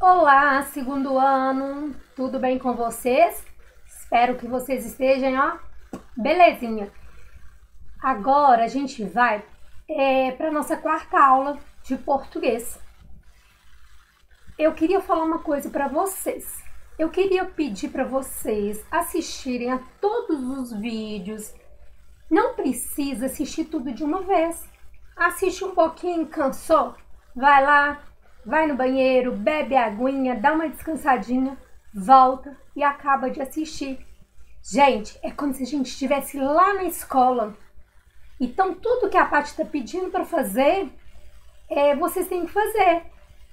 Olá, segundo ano, tudo bem com vocês? Espero que vocês estejam, belezinha. Agora a gente vai para nossa quarta aula de português. Eu queria falar uma coisa para vocês. Eu queria pedir para vocês assistirem a todos os vídeos. Não precisa assistir tudo de uma vez. Assiste um pouquinho, cansou? Vai lá. Vai no banheiro, bebe aguinha, dá uma descansadinha, volta e acaba de assistir. Gente, é como se a gente estivesse lá na escola. Então, tudo que a Paty está pedindo para fazer, vocês têm que fazer.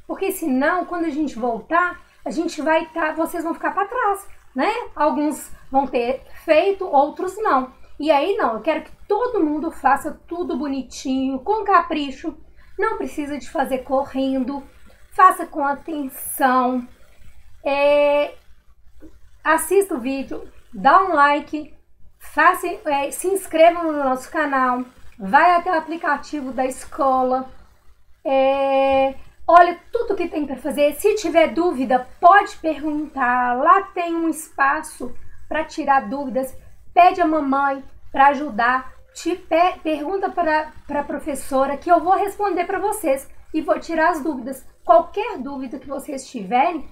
Porque senão, quando a gente voltar, a gente vai estar, vocês vão ficar para trás, né? Alguns vão ter feito, outros não. E aí não, eu quero que todo mundo faça tudo bonitinho, com capricho. Não precisa de fazer correndo. Faça com atenção, assista o vídeo, dá um like, se inscreva no nosso canal, vai até o aplicativo da escola, olha tudo que tem para fazer. Se tiver dúvida, pode perguntar, lá tem um espaço para tirar dúvidas, pede a mamãe para ajudar, pergunta para a professora que eu vou responder para vocês e vou tirar as dúvidas. Qualquer dúvida que vocês tiverem,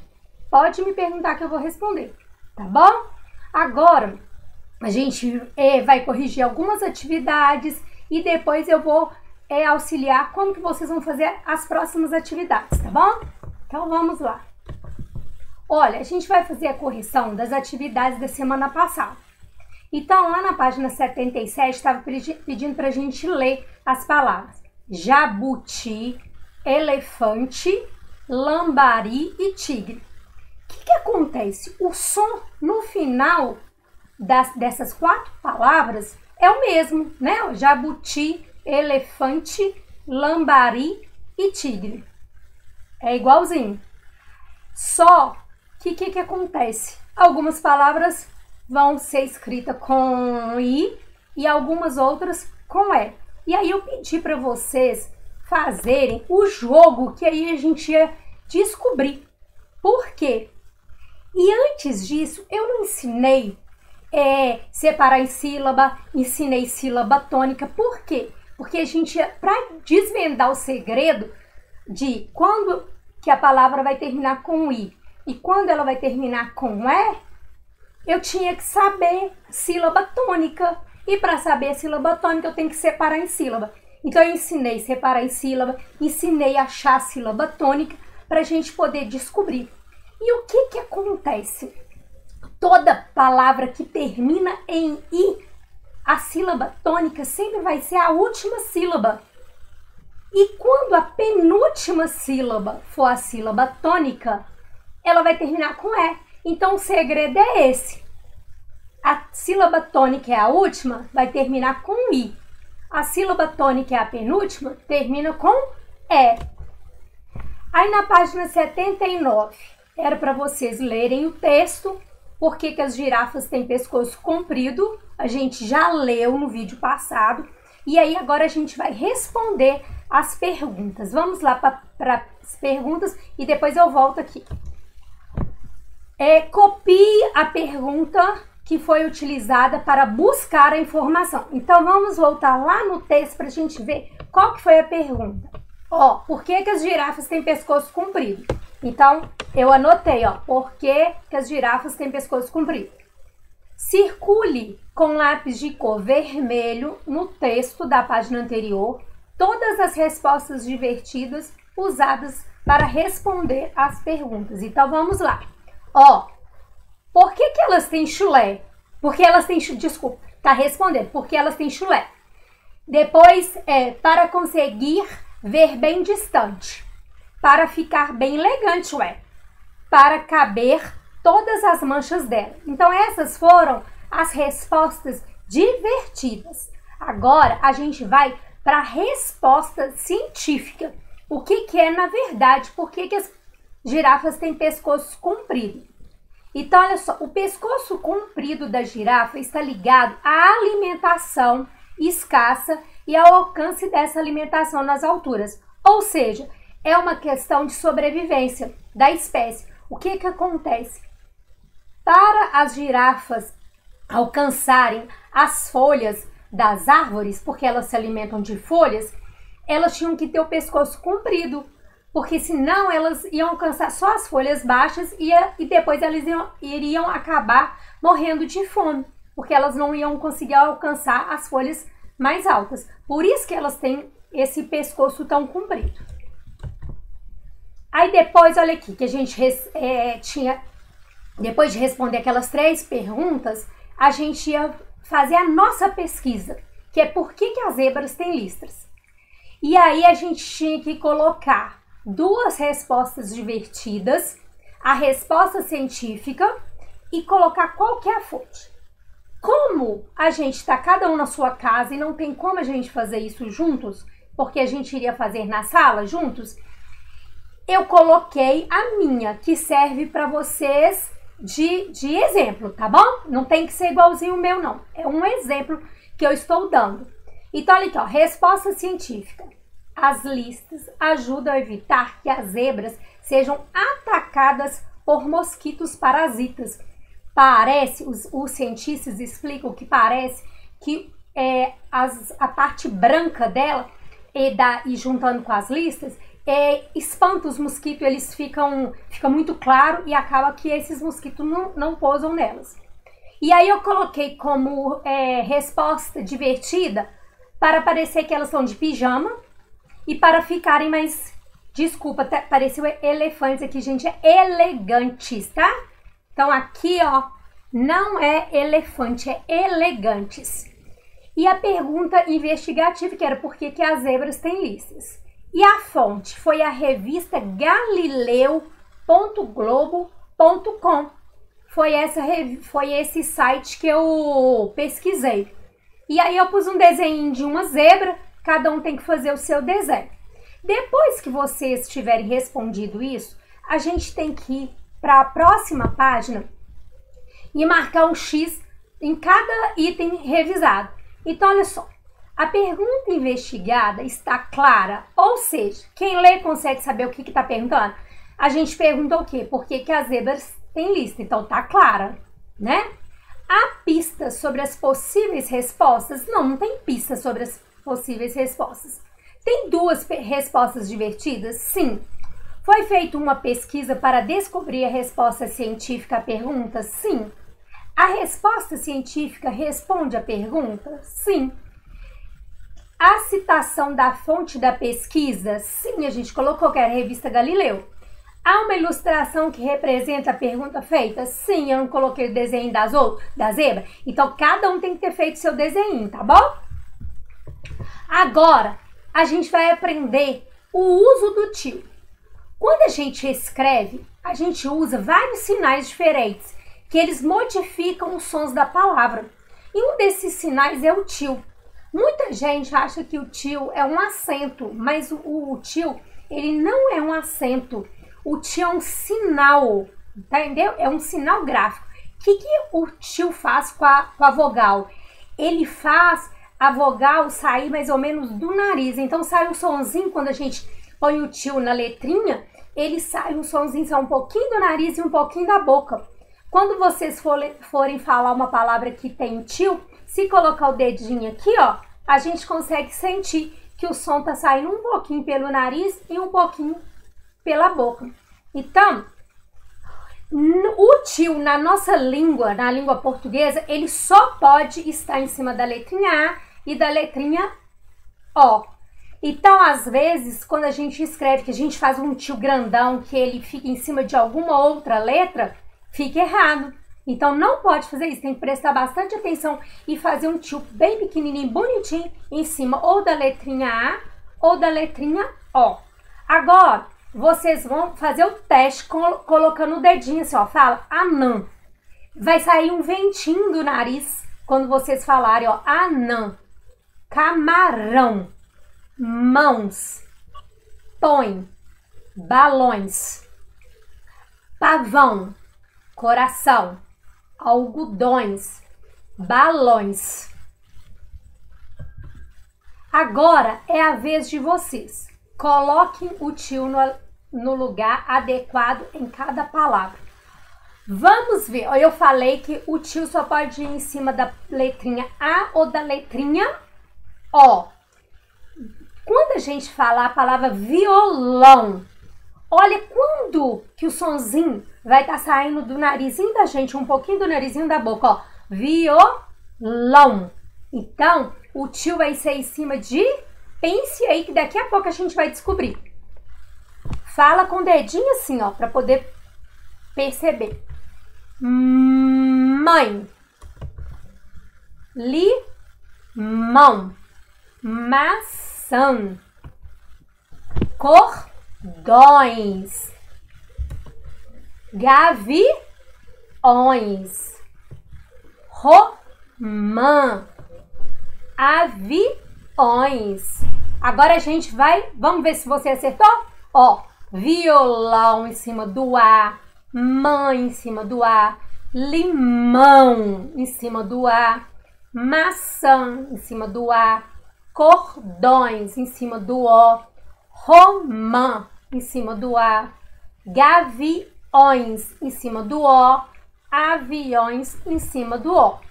pode me perguntar que eu vou responder, tá bom? Agora, a gente vai corrigir algumas atividades e depois eu vou auxiliar como que vocês vão fazer as próximas atividades, tá bom? Então, vamos lá. Olha, a gente vai fazer a correção das atividades da semana passada. Então, lá na página 77, estava pedindo para a gente ler as palavras jabuti, elefante, lambari e tigre. O que acontece? O som no final dessas 4 palavras é o mesmo, né? Jabuti, elefante, lambari e tigre. É igualzinho. Só que o que acontece? Algumas palavras vão ser escritas com I e algumas outras com E. E aí eu pedi para vocês fazerem o jogo que aí a gente ia descobrir. Por quê? E antes disso, eu não ensinei separar em sílaba, ensinei sílaba tônica. Por quê? Porque a gente, para desvendar o segredo de quando que a palavra vai terminar com I e quando ela vai terminar com E, eu tinha que saber sílaba tônica. E para saber a sílaba tônica, eu tenho que separar em sílaba. Então, eu ensinei a separar em sílaba, ensinei a achar a sílaba tônica para a gente poder descobrir. E o que acontece? Toda palavra que termina em I, a sílaba tônica sempre vai ser a última sílaba. E quando a penúltima sílaba for a sílaba tônica, ela vai terminar com E. Então, o segredo é esse. A sílaba tônica é a última, vai terminar com I. A sílaba tônica é a penúltima, termina com E. Aí na página 79, era para vocês lerem o texto, por que as girafas têm pescoço comprido, a gente já leu no vídeo passado, e aí agora a gente vai responder as perguntas. Vamos lá para as perguntas e depois eu volto aqui. Copie a pergunta que foi utilizada para buscar a informação. Então, vamos voltar lá no texto para a gente ver qual que foi a pergunta. Por que as girafas têm pescoço comprido? Então, eu anotei, por que as girafas têm pescoço comprido? Circule com lápis de cor vermelho no texto da página anterior todas as respostas divertidas usadas para responder as perguntas. Então, vamos lá. Por que elas têm chulé? Porque elas têm, desculpa, tá respondendo, porque elas têm chulé. Depois, para conseguir ver bem distante. Para ficar bem elegante, para caber todas as manchas dela. Então, essas foram as respostas divertidas. Agora, a gente vai para a resposta científica. O que é, na verdade, por que as girafas têm pescoço comprido? Então, olha só, o pescoço comprido da girafa está ligado à alimentação escassa e ao alcance dessa alimentação nas alturas. Ou seja, é uma questão de sobrevivência da espécie. O que que acontece? Para as girafas alcançarem as folhas das árvores, porque elas se alimentam de folhas, elas tinham que ter o pescoço comprido, porque senão elas iam alcançar só as folhas baixas e depois elas iriam acabar morrendo de fome, porque elas não iam conseguir alcançar as folhas mais altas. Por isso que elas têm esse pescoço tão comprido. Aí depois, olha aqui, que a gente tinha, depois de responder aquelas 3 perguntas, a gente ia fazer a nossa pesquisa, que é por que as zebras têm listras. E aí a gente tinha que colocar 2 respostas divertidas, a resposta científica e colocar qual que é a fonte. Como a gente está cada um na sua casa e não tem como a gente fazer isso juntos, porque a gente iria fazer na sala juntos, eu coloquei a minha, que serve para vocês de exemplo, tá bom? Não tem que ser igualzinho o meu, não. É um exemplo que eu estou dando. Então, olha aqui, ó, resposta científica. As listras ajudam a evitar que as zebras sejam atacadas por mosquitos parasitas. Parece, os cientistas explicam que parece que a parte branca dela e juntando com as listras, espanta os mosquitos, eles fica muito claro e acaba que esses mosquitos não pousam nelas. E aí eu coloquei como resposta divertida para parecer que elas estão de pijama e para ficarem mais, desculpa, pareceu elefantes aqui, gente, é elegantes, tá? Então aqui, ó, não é elefante, é elegantes. E a pergunta investigativa que era por que as zebras têm listras. E a fonte foi a revista galileu.globo.com. Foi esse site que eu pesquisei. E aí eu pus um desenho de uma zebra, cada um tem que fazer o seu desenho. Depois que vocês tiverem respondido isso, a gente tem que ir para a próxima página e marcar um X em cada item revisado. Então, olha só. A pergunta investigada está clara, ou seja, quem lê consegue saber o que está perguntando. A gente pergunta o quê? Por que as zebras têm lista? Então tá clara, né? Há pistas sobre as possíveis respostas? Não tem pistas sobre as possíveis respostas. Tem 2 respostas divertidas? Sim. Foi feita uma pesquisa para descobrir a resposta científica à pergunta? Sim. A resposta científica responde à pergunta? Sim. A citação da fonte da pesquisa? Sim, a gente colocou que era a revista Galileu. Há uma ilustração que representa a pergunta feita? Sim, eu não coloquei o desenho da zebra. Então, cada um tem que ter feito seu desenho, tá bom? Agora, a gente vai aprender o uso do tio. Quando a gente escreve, a gente usa vários sinais diferentes, que eles modificam os sons da palavra. E um desses sinais é o tio. Muita gente acha que o tio é um acento, mas o tio, ele não é um acento. O tio é um sinal, entendeu? É um sinal gráfico. O que o tio faz com a vogal? Ele faz a vogal sair mais ou menos do nariz. Então sai um sonzinho, quando a gente põe o tio na letrinha, ele sai um sonzinho, sai um pouquinho do nariz e um pouquinho da boca. Quando vocês forem falar uma palavra que tem tio, se colocar o dedinho aqui, ó, a gente consegue sentir que o som tá saindo um pouquinho pelo nariz e um pouquinho pela boca. Então, o tio na nossa língua, na língua portuguesa, ele só pode estar em cima da letrinha A e da letrinha O. Então, às vezes, quando a gente escreve que a gente faz um tio grandão, que ele fica em cima de alguma outra letra, fica errado. Então, não pode fazer isso, tem que prestar bastante atenção e fazer um tio bem pequenininho, bonitinho, em cima ou da letrinha A ou da letrinha O. Agora, vocês vão fazer o teste colocando o dedinho assim, ó, fala anã. Vai sair um ventinho do nariz quando vocês falarem, ó, anã, camarão, mãos, põe, balões, pavão, coração, algodões, balões. Agora é a vez de vocês. Coloquem o tio no lugar adequado em cada palavra. Vamos ver. Eu falei que o tio só pode ir em cima da letrinha A ou da letrinha O. Quando a gente fala a palavra violão, olha quando que o sonzinho vai estar saindo do narizinho da gente, um pouquinho do narizinho da boca, ó. Violão. Então, o tio vai ser em cima de... Pense aí que daqui a pouco a gente vai descobrir. Fala com o dedinho assim, ó, para poder perceber. Mãe. Limão. Maçã. Cordões. Gaviões. Romã. Aviões. Agora a gente vai, vamos ver se você acertou? Ó, violão em cima do A, mãe em cima do A, limão em cima do A, maçã em cima do A, cordões em cima do O, romã em cima do A, gaviões em cima do O, aviões em cima do O.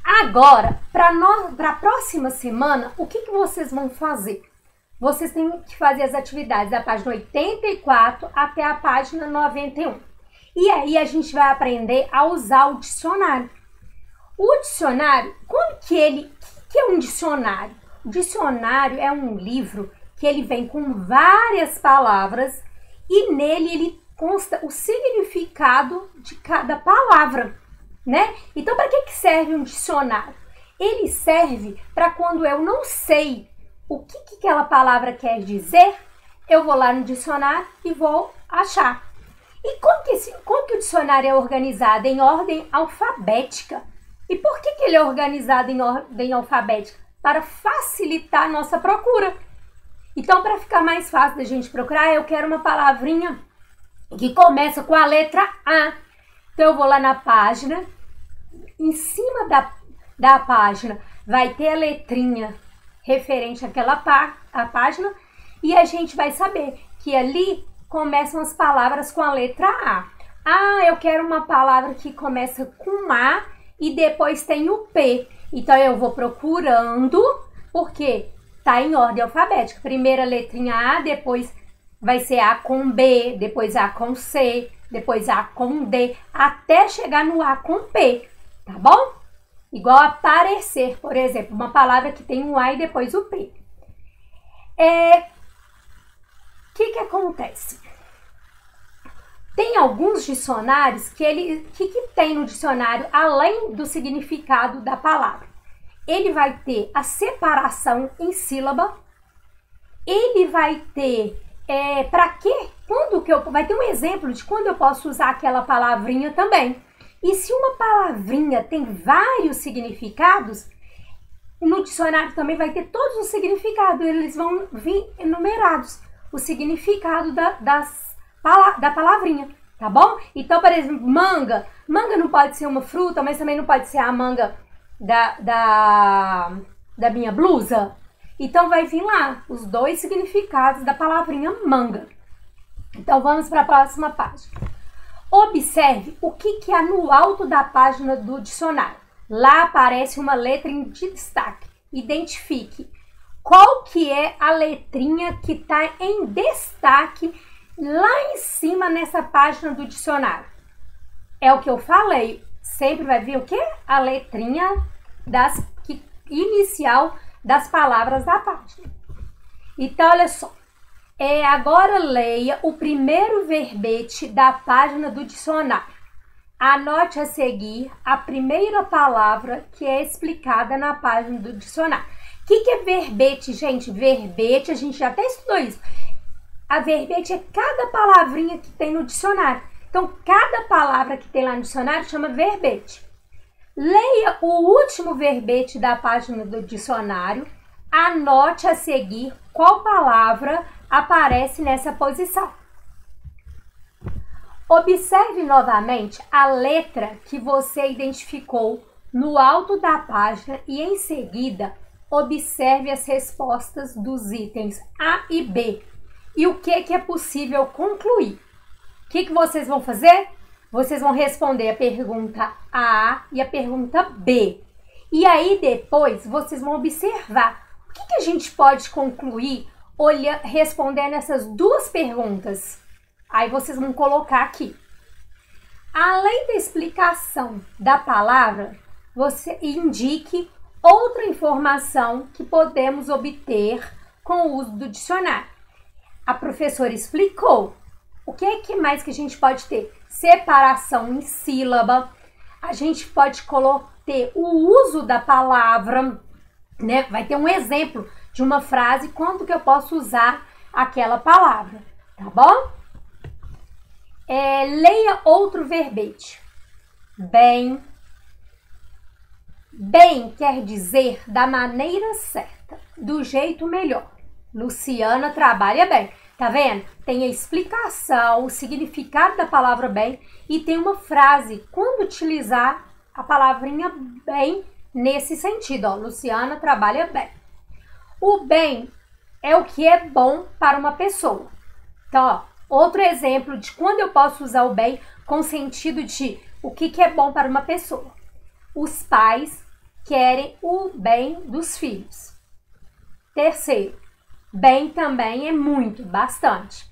Agora, para a próxima semana, o que vocês vão fazer? Vocês têm que fazer as atividades da página 84 até a página 91. E aí a gente vai aprender a usar o dicionário. O dicionário, o que é um dicionário? O dicionário é um livro que ele vem com várias palavras e nele ele consta o significado de cada palavra, né? Então, para que serve um dicionário? Ele serve para quando eu não sei o que aquela palavra quer dizer, eu vou lá no dicionário e vou achar. E como que o dicionário é organizado? Em ordem alfabética. E por que ele é organizado em ordem alfabética? Para facilitar a nossa procura. Então, para ficar mais fácil da gente procurar, eu quero uma palavrinha que começa com a letra A. Então, eu vou lá na página. Em cima da página vai ter a letrinha referente àquela página e a gente vai saber que ali começam as palavras com a letra A. Ah, eu quero uma palavra que começa com A e depois tem o P. Então eu vou procurando, porque tá em ordem alfabética. Primeira letrinha A, depois vai ser A com B, depois A com C, depois A com D, até chegar no A com P. Tá bom? Igual aparecer, por exemplo, uma palavra que tem um A e depois o P. O que acontece? Tem alguns dicionários que tem no dicionário, além do significado da palavra? Ele vai ter a separação em sílaba, ele vai ter, para quê? Vai ter um exemplo de quando eu posso usar aquela palavrinha também. E se uma palavrinha tem vários significados, no dicionário também vai ter todos os significados, eles vão vir enumerados, o significado da palavrinha, tá bom? Então, por exemplo, manga não pode ser uma fruta, mas também não pode ser a manga da minha blusa. Então, vai vir lá os dois significados da palavrinha manga. Então, vamos para a próxima página. Observe o que há no alto da página do dicionário. Lá aparece uma letra em destaque. Identifique qual que é a letrinha que está em destaque lá em cima nessa página do dicionário. É o que eu falei. Sempre vai vir o quê? A letrinha inicial das palavras da página. Então, olha só. Agora leia o primeiro verbete da página do dicionário. Anote a seguir a primeira palavra que é explicada na página do dicionário. O que é verbete, gente? Verbete, a gente já até estudou isso. A verbete é cada palavrinha que tem no dicionário. Então, cada palavra que tem lá no dicionário chama verbete. Leia o último verbete da página do dicionário. Anote a seguir qual palavra aparece nessa posição. Observe novamente a letra que você identificou no alto da página e em seguida observe as respostas dos itens A e B e o que é possível concluir. O que vocês vão fazer? Vocês vão responder a pergunta A e a pergunta B. E aí depois vocês vão observar o que a gente pode concluir respondendo essas duas perguntas. Aí vocês vão colocar aqui. Além da explicação da palavra, você indique outra informação que podemos obter com o uso do dicionário. A professora explicou. O que mais que a gente pode ter? Separação em sílaba. A gente pode ter o uso da palavra, né? Vai ter um exemplo de uma frase, quando que eu posso usar aquela palavra, tá bom? Leia outro verbete. Bem. Bem quer dizer da maneira certa, do jeito melhor. Luciana trabalha bem. Tá vendo? Tem a explicação, o significado da palavra bem e tem uma frase, quando utilizar a palavrinha bem nesse sentido. Ó, Luciana trabalha bem. O bem é o que é bom para uma pessoa. Então, ó, outro exemplo de quando eu posso usar o bem com sentido de o que é bom para uma pessoa. Os pais querem o bem dos filhos. Terceiro, bem também é muito, bastante.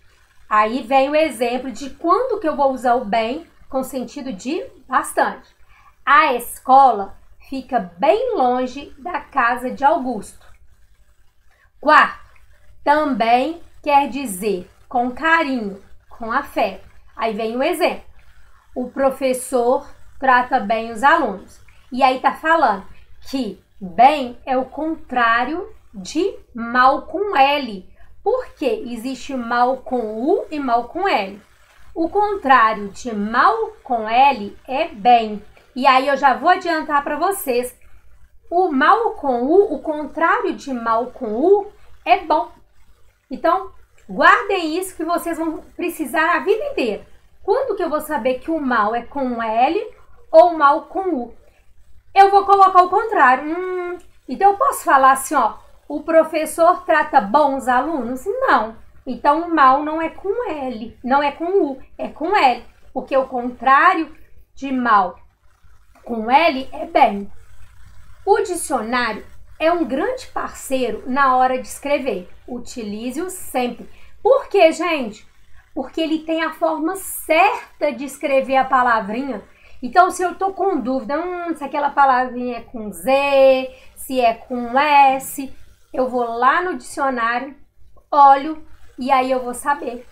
Aí vem o exemplo de quando que eu vou usar o bem com sentido de bastante. A escola fica bem longe da casa de Augusto. Quarto, também quer dizer com carinho, com afeto. Aí vem o exemplo. O professor trata bem os alunos. E aí tá falando que bem é o contrário de mal com L. Porque existe mal com U e mal com L. O contrário de mal com L é bem. E aí eu já vou adiantar para vocês. O mal com U, o contrário de mal com U é bom. Então, guardem isso que vocês vão precisar a vida inteira. Quando que eu vou saber que o mal é com L ou o mal com U? Eu vou colocar o contrário. Então eu posso falar assim, ó. O professor trata bons alunos? Não. Então o mal não é com L, não é com U, é com L. Porque o contrário de mal com L é bem. O dicionário é um grande parceiro na hora de escrever. Utilize-o sempre. Por quê, gente? Porque ele tem a forma certa de escrever a palavrinha. Então, se eu tô com dúvida, se aquela palavrinha é com Z, se é com S, eu vou lá no dicionário, olho e aí eu vou saber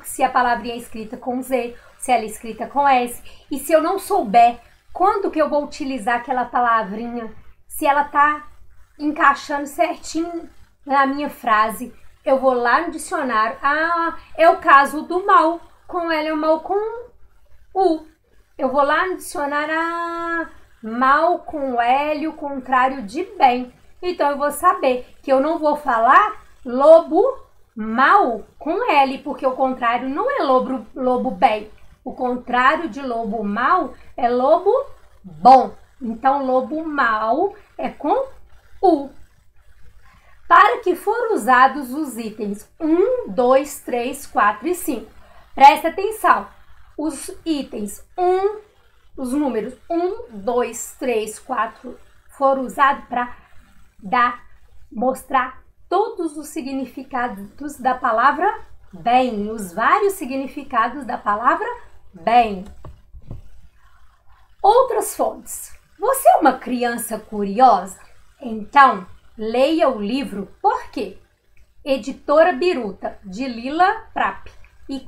se a palavrinha é escrita com Z, se ela é escrita com S. E se eu não souber quando que eu vou utilizar aquela palavrinha, se ela tá encaixando certinho na minha frase, eu vou lá no dicionário. É o caso do mal com L e o mal com U. Eu vou lá no dicionário, mal com L, o contrário de bem. Então, eu vou saber que eu não vou falar lobo mal com L, porque o contrário não é lobo bem. O contrário de lobo mal é lobo bom. Então, lobo mal é com U. Para que foram usados os itens 1, 2, 3, 4 e 5. Presta atenção. Os itens os números 1, 2, 3, 4 foram usados para mostrar todos os significados da palavra bem, os vários significados da palavra bem. Outras fontes. Você é uma criança curiosa? Então, leia o livro Por quê? Editora Biruta, de Lila Prap, e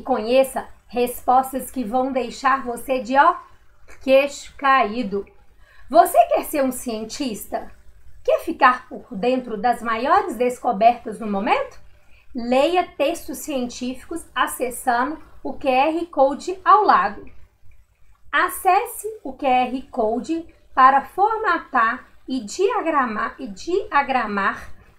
conheça respostas que vão deixar você de queixo caído. Você quer ser um cientista? Quer ficar por dentro das maiores descobertas do momento? Leia textos científicos acessando o QR Code ao lado. Acesse o QR Code para formatar e diagramar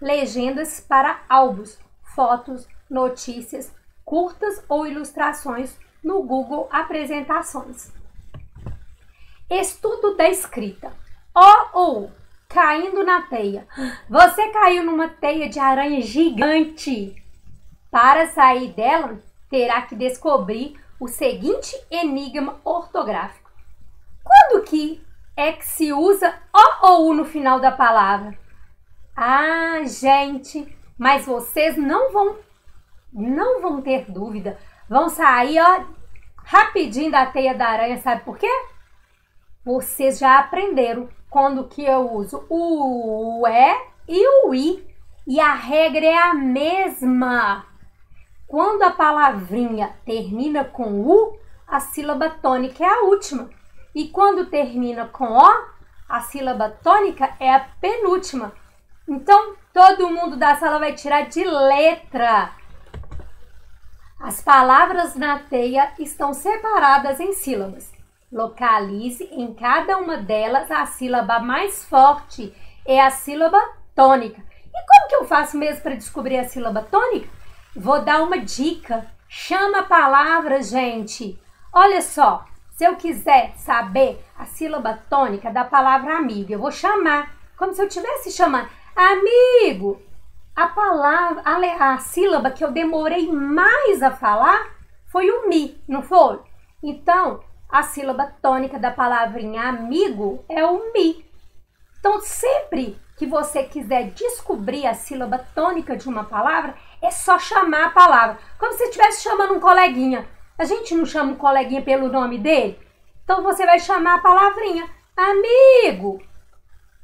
legendas para álbuns, fotos, notícias, curtas ou ilustrações no Google Apresentações. Estudo da escrita. O ou caindo na teia. Você caiu numa teia de aranha gigante. Para sair dela, terá que descobrir o seguinte enigma ortográfico. Quando que é que se usa O ou U no final da palavra? Ah, gente, mas vocês não vão ter dúvida. Vão sair, ó, rapidinho da teia da aranha, sabe por quê? Vocês já aprenderam quando que eu uso o E e o I. E a regra é a mesma. Quando a palavrinha termina com U, a sílaba tônica é a última. E quando termina com O, a sílaba tônica é a penúltima. Então, todo mundo da sala vai tirar de letra. As palavras na teia estão separadas em sílabas. Localize em cada uma delas a sílaba mais forte, é a sílaba tônica. E como que eu faço mesmo para descobrir a sílaba tônica? Vou dar uma dica. Chama a palavra, gente. Olha só, se eu quiser saber a sílaba tônica da palavra amigo, eu vou chamar, como se eu estivesse chamando. Amigo! A sílaba que eu demorei mais a falar foi o mi, não foi? Então, a sílaba tônica da palavrinha amigo é o mi. Então, sempre que você quiser descobrir a sílaba tônica de uma palavra, é só chamar a palavra. Como se você estivesse chamando um coleguinha. A gente não chama um coleguinha pelo nome dele? Então, você vai chamar a palavrinha. Amigo!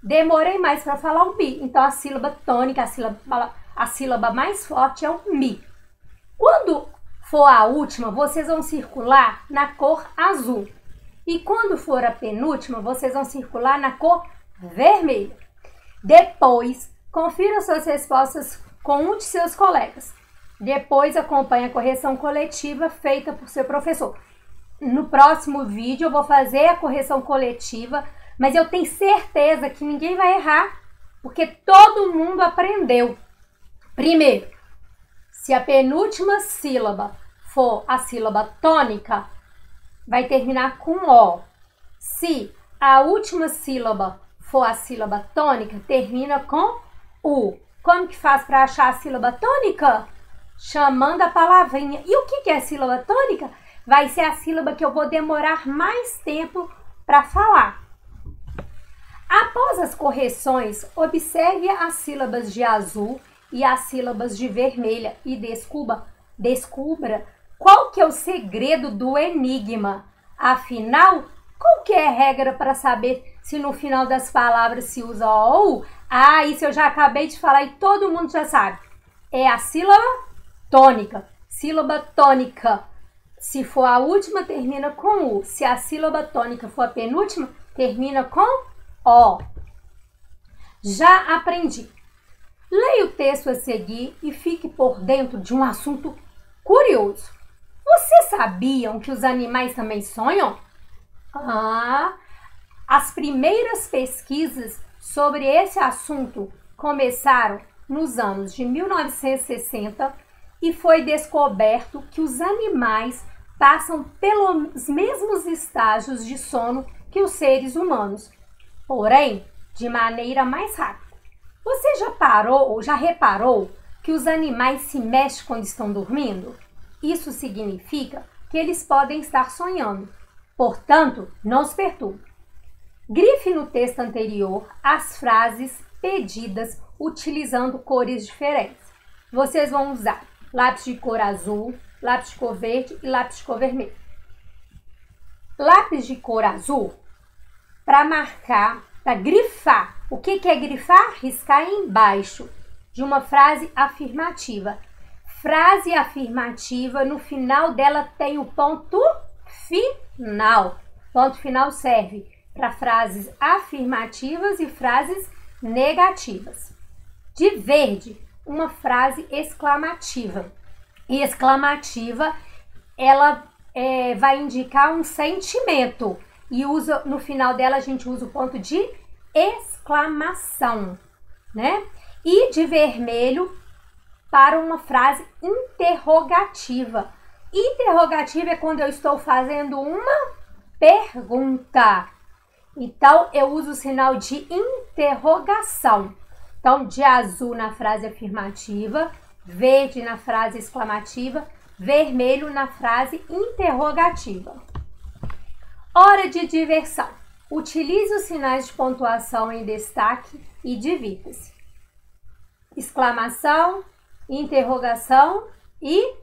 Demorei mais para falar o mi. Então, a sílaba tônica, a sílaba mais forte é o mi. Quando for a última, vocês vão circular na cor azul. E quando for a penúltima, vocês vão circular na cor vermelha. Depois, confira suas respostas com um de seus colegas. Depois, acompanhe a correção coletiva feita por seu professor. No próximo vídeo, eu vou fazer a correção coletiva, mas eu tenho certeza que ninguém vai errar, porque todo mundo aprendeu. Primeiro, se a penúltima sílaba for a sílaba tônica, vai terminar com O. Se a última sílaba for a sílaba tônica, termina com U. Como que faz para achar a sílaba tônica? Chamando a palavrinha. E o que é a sílaba tônica? Vai ser a sílaba que eu vou demorar mais tempo para falar. Após as correções, observe as sílabas de azul e as sílabas de vermelha e descubra qual que é o segredo do enigma. Afinal, qual que é a regra para saber se no final das palavras se usa O ou U? Ah, isso eu já acabei de falar e todo mundo já sabe. É a sílaba tônica. Sílaba tônica, se for a última, termina com U. Se a sílaba tônica for a penúltima, termina com O. Já aprendi. Leia o texto a seguir e fique por dentro de um assunto curioso. Vocês sabiam que os animais também sonham? As primeiras pesquisas sobre esse assunto começaram nos anos de 1960 e foi descoberto que os animais passam pelos mesmos estágios de sono que os seres humanos, porém de maneira mais rápida. Você já parou ou já reparou que os animais se mexem quando estão dormindo? Isso significa que eles podem estar sonhando. Portanto, não se perturbe. Grife no texto anterior as frases pedidas utilizando cores diferentes. Vocês vão usar lápis de cor azul, lápis de cor verde e lápis de cor vermelho. Lápis de cor azul para marcar, para grifar. O que é grifar? Riscar embaixo de uma frase afirmativa. Frase afirmativa, no final dela tem o ponto final. Ponto final serve para frases afirmativas e frases negativas. De verde, uma frase exclamativa. E exclamativa, ela vai indicar um sentimento. E no final dela a gente usa o ponto de exclamação, né? E de vermelho, para uma frase interrogativa. Interrogativa é quando eu estou fazendo uma pergunta. Então, eu uso o sinal de interrogação. Então, de azul na frase afirmativa, verde na frase exclamativa, vermelho na frase interrogativa. Hora de diversão. Utilize os sinais de pontuação em destaque e divirta-se. Exclamação, interrogação e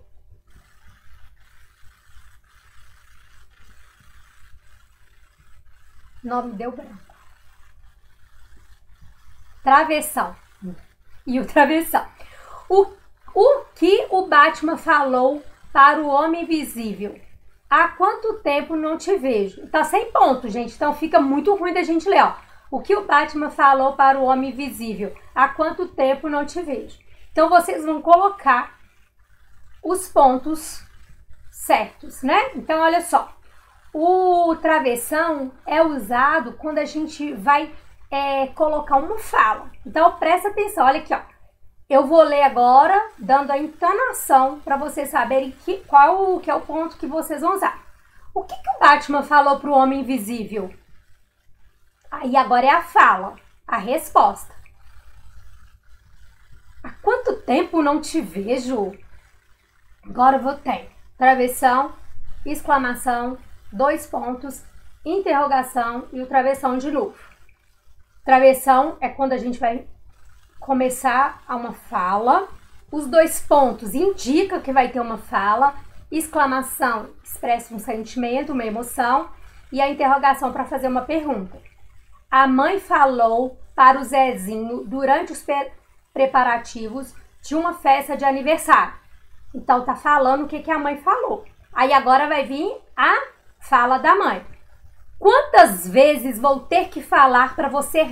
nome deu branco. Travessão. E o travessão. O que o Batman falou para o homem invisível? Há quanto tempo não te vejo? Tá sem ponto, gente. Então fica muito ruim da gente ler, ó. O que o Batman falou para o homem invisível? Há quanto tempo não te vejo? Então vocês vão colocar os pontos certos, né? Então olha só. O travessão é usado quando a gente vai colocar uma fala. Então presta atenção, olha aqui, ó. Eu vou ler agora, dando a entonação para vocês saberem qual que é o ponto que vocês vão usar. O que o Batman falou para o homem invisível? Aí agora é a fala, a resposta. Há quanto tempo não te vejo? Agora eu vou ter travessão, exclamação, 2 pontos, interrogação e o travessão de novo. Travessão é quando a gente vai começar a uma fala. Os 2 pontos indicam que vai ter uma fala. Exclamação expressa um sentimento, uma emoção. E a interrogação para fazer uma pergunta. A mãe falou para o Zezinho durante os preparativos de uma festa de aniversário. Então tá falando o que a mãe falou. Aí agora vai vir a fala da mãe. Quantas vezes vou ter que falar para você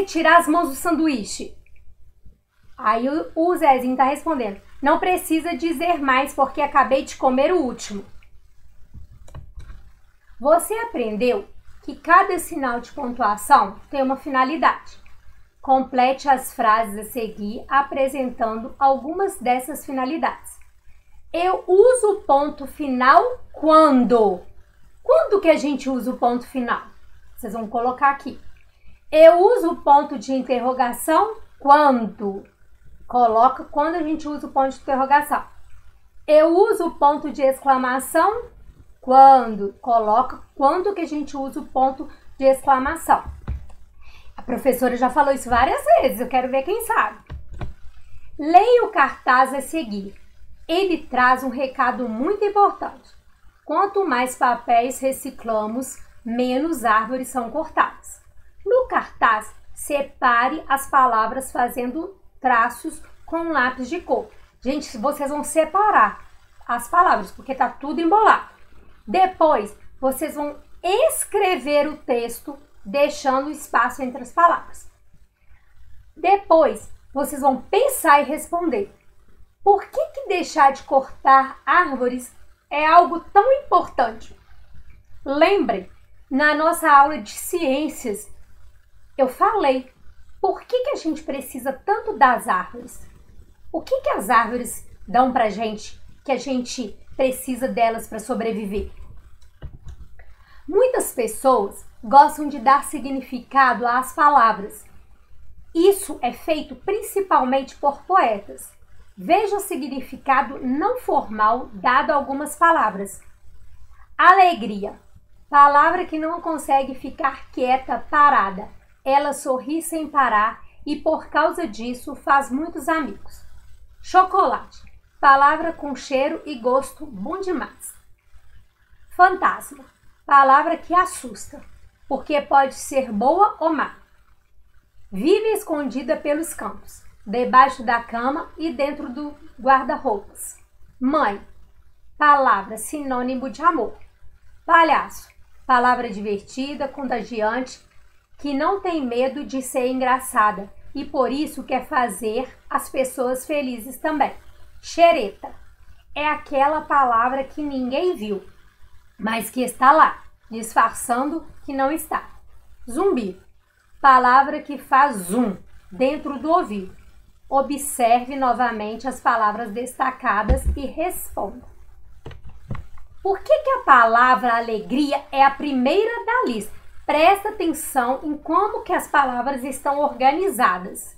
tirar as mãos do sanduíche? Aí o Zezinho tá respondendo. Não precisa dizer mais porque acabei de comer o último. Você aprendeu que cada sinal de pontuação tem uma finalidade. Complete as frases a seguir apresentando algumas dessas finalidades. Eu uso o ponto final quando? Quando que a gente usa o ponto final? Vocês vão colocar aqui. Eu uso o ponto de interrogação quando? Coloca quando a gente usa o ponto de interrogação. Eu uso o ponto de exclamação quando? Coloca quando que a gente usa o ponto de exclamação. A professora já falou isso várias vezes, eu quero ver quem sabe. Leia o cartaz a seguir. Ele traz um recado muito importante. Quanto mais papéis reciclamos, menos árvores são cortadas. No cartaz, separe as palavras fazendo traços com lápis de cor. Gente, vocês vão separar as palavras, porque tá tudo embolado. Depois, vocês vão escrever o texto, deixando espaço entre as palavras. Depois, vocês vão pensar e responder. Por que deixar de cortar árvores é algo tão importante? Lembrem, na nossa aula de ciências, eu falei por que a gente precisa tanto das árvores. O que as árvores dão pra gente, que a gente precisa delas para sobreviver? Muitas pessoas gostam de dar significado às palavras. Isso é feito principalmente por poetas. Veja o significado não formal dado a algumas palavras. Alegria. Palavra que não consegue ficar quieta, parada. Ela sorri sem parar e por causa disso faz muitos amigos. Chocolate. Palavra com cheiro e gosto bom demais. Fantasma. Palavra que assusta, porque pode ser boa ou má. Vive escondida pelos campos, debaixo da cama e dentro do guarda-roupas. Mãe. Palavra sinônimo de amor. Palhaço. Palavra divertida, contagiante, que não tem medo de ser engraçada e por isso quer fazer as pessoas felizes também. Xereta. É aquela palavra que ninguém viu, mas que está lá, disfarçando que não está. Zumbi. Palavra que faz zoom dentro do ouvido. Observe novamente as palavras destacadas e responda. Por que que a palavra alegria é a primeira da lista? Presta atenção em como que as palavras estão organizadas.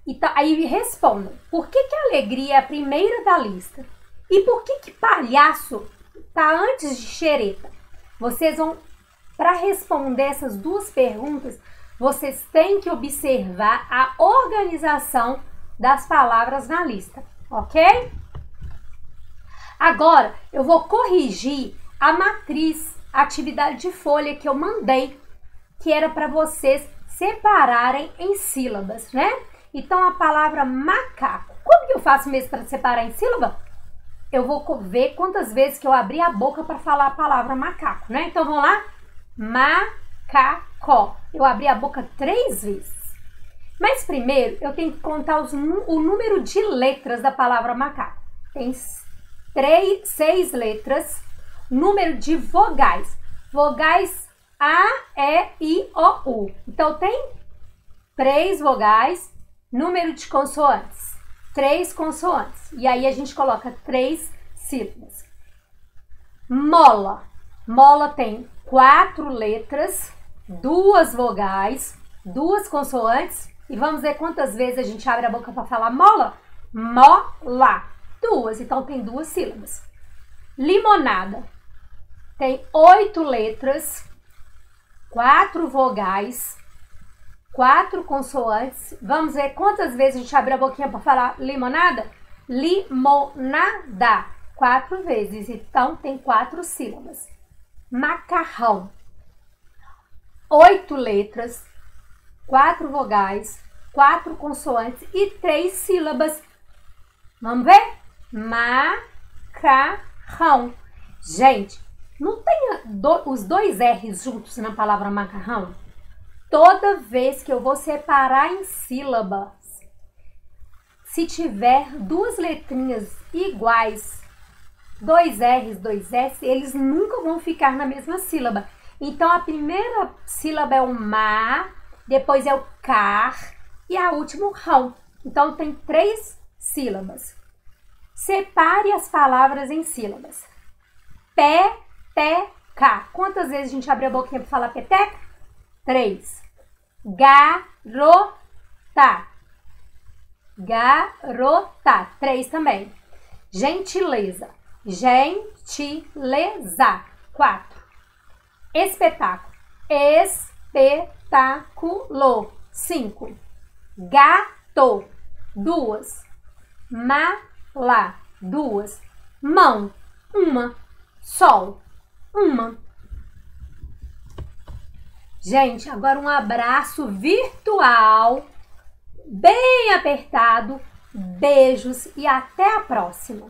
Então, aí responda, por que que alegria é a primeira da lista? E por que que palhaço está antes de xereta? Vocês vão, para responder essas duas perguntas, vocês têm que observar a organização das palavras na lista, ok? Agora, eu vou corrigir a matriz, a atividade de folha que eu mandei, que era para vocês separarem em sílabas, né? Então, a palavra macaco. Como que eu faço mesmo para separar em sílaba? Eu vou ver quantas vezes que eu abri a boca para falar a palavra macaco, né? Então, vamos lá? Macaco. Eu abri a boca 3 vezes. Mas primeiro, eu tenho que contar o número de letras da palavra macaco. Tem 6 letras. Número de vogais. Vogais A, E, I, O, U. Então, tem 3 vogais. Número de consoantes. 3 consoantes. E aí, a gente coloca 3 sílabas. Mola. Mola tem 4 letras, 2 vogais, 2 consoantes. E vamos ver quantas vezes a gente abre a boca para falar mola? Mola. 2. Então, tem 2 sílabas. Limonada. Tem 8 letras, 4 vogais, 4 consoantes. Vamos ver quantas vezes a gente abre a boquinha para falar limonada? Limonada. 4 vezes. Então, tem 4 sílabas. Macarrão. 8 letras, 4 vogais, 4 consoantes e 3 sílabas. Vamos ver? Macarrão. Gente, não tem os 2 R's juntos na palavra macarrão? Toda vez que eu vou separar em sílabas, se tiver 2 letrinhas iguais, 2 R's, 2 S, eles nunca vão ficar na mesma sílaba. Então, a primeira sílaba é o ma, depois é o car e a última o rão. Então, tem 3 sílabas. Separe as palavras em sílabas. Peteca. Quantas vezes a gente abre a boquinha para falar peteca? 3. Garota. Garota. 3 também. Gentileza. Gentileza. 4. Espetáculo. Espetáculo. 5. Gato. 2. Mala. 2. Mão. 1. Sol. 1. Gente, agora um abraço virtual, bem apertado. Beijos e até a próxima.